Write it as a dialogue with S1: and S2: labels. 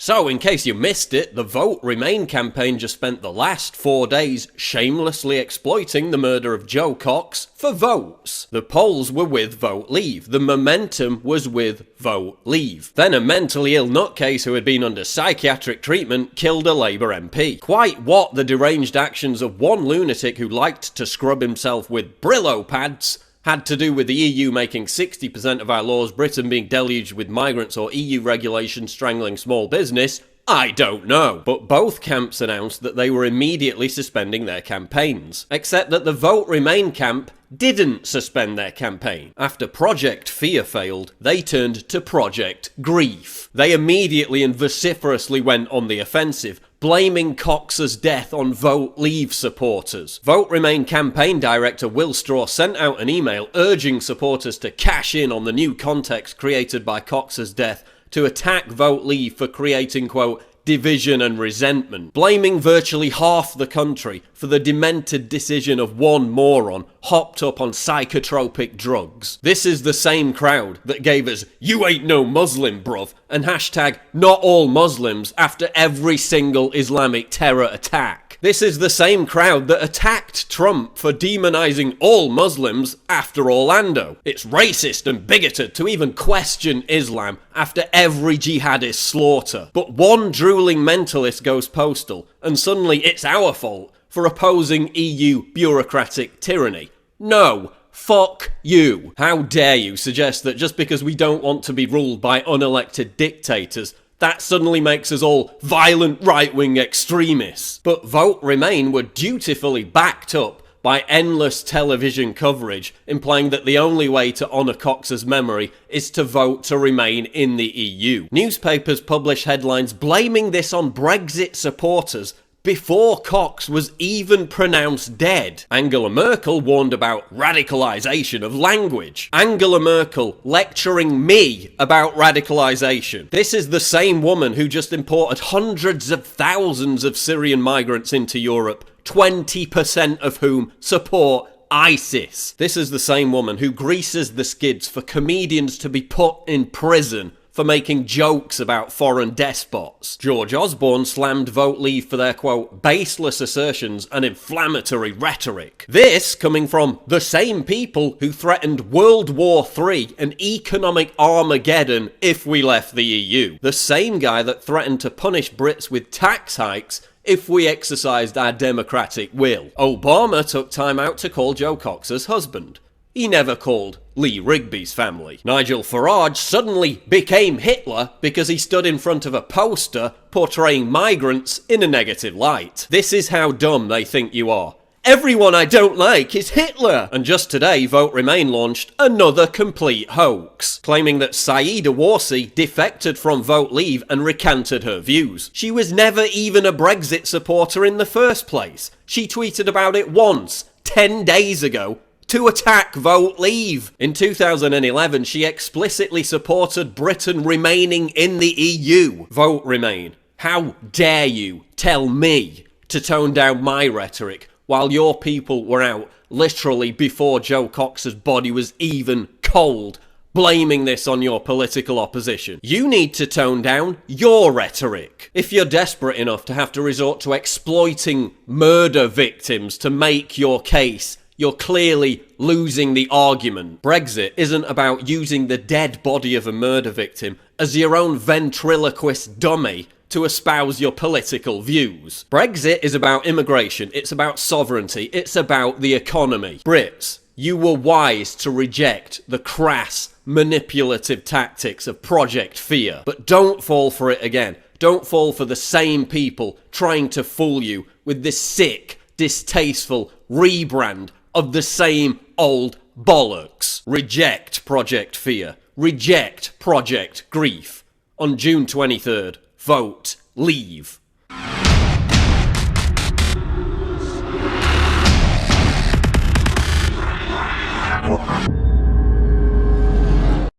S1: So, in case you missed it, the Vote Remain campaign just spent the last 4 days shamelessly exploiting the murder of Joe Cox for votes. The polls were with Vote Leave. The momentum was with Vote Leave. Then a mentally ill nutcase who had been under psychiatric treatment killed a Labour MP. Quite what the deranged actions of one lunatic who liked to scrub himself with Brillo pads had to do with the EU making 60% of our laws, Britain being deluged with migrants, or EU regulations strangling small business, I don't know. But both camps announced that they were immediately suspending their campaigns. Except that the Vote Remain camp didn't suspend their campaign. After Project Fear failed, they turned to Project Grief. They immediately and vociferously went on the offensive, blaming Cox's death on Vote Leave supporters. Vote Remain campaign director Will Straw sent out an email urging supporters to cash in on the new context created by Cox's death to attack Vote Leave for creating, quote, division and resentment, blaming virtually half the country for the demented decision of one moron hopped up on psychotropic drugs. This is the same crowd that gave us "you ain't no Muslim, bruv" and hashtag "not all Muslims" after every single Islamic terror attack. This is the same crowd that attacked Trump for demonizing all Muslims after Orlando. It's racist and bigoted to even question Islam after every jihadist slaughter. But one drooling mentalist goes postal, and suddenly it's our fault for opposing EU bureaucratic tyranny. No. Fuck you. How dare you suggest that just because we don't want to be ruled by unelected dictators, that suddenly makes us all violent right-wing extremists. But Vote Remain were dutifully backed up by endless television coverage, implying that the only way to honour Cox's memory is to vote to remain in the EU. Newspapers publish headlines blaming this on Brexit supporters before Cox was even pronounced dead. Angela Merkel warned about radicalisation of language. Angela Merkel lecturing me about radicalisation. This is the same woman who just imported hundreds of thousands of Syrian migrants into Europe, 20% of whom support ISIS. This is the same woman who greases the skids for comedians to be put in prison for making jokes about foreign despots. George Osborne slammed Vote Leave for their, quote, baseless assertions and inflammatory rhetoric. This coming from the same people who threatened World War III and economic Armageddon if we left the EU. The same guy that threatened to punish Brits with tax hikes if we exercised our democratic will. Obama took time out to call Joe Cox's husband. He never called Lee Rigby's family. Nigel Farage suddenly became Hitler because he stood in front of a poster portraying migrants in a negative light. This is how dumb they think you are. Everyone I don't like is Hitler! And just today, Vote Remain launched another complete hoax, claiming that Saeeda Warsi defected from Vote Leave and recanted her views. She was never even a Brexit supporter in the first place. She tweeted about it once, 10 days ago, to attack Vote Leave. In 2011, she explicitly supported Britain remaining in the EU. Vote Remain. How dare you tell me to tone down my rhetoric while your people were out literally before Joe Cox's body was even cold, blaming this on your political opposition. You need to tone down your rhetoric. If you're desperate enough to have to resort to exploiting murder victims to make your case, you're clearly losing the argument. Brexit isn't about using the dead body of a murder victim as your own ventriloquist dummy to espouse your political views. Brexit is about immigration, it's about sovereignty, it's about the economy. Brits, you were wise to reject the crass, manipulative tactics of Project Fear, but don't fall for it again. Don't fall for the same people trying to fool you with this sick, distasteful rebrand of the same old bollocks. Reject Project Fear. Reject Project Grief. On June 23rd, Vote Leave.
S2: What?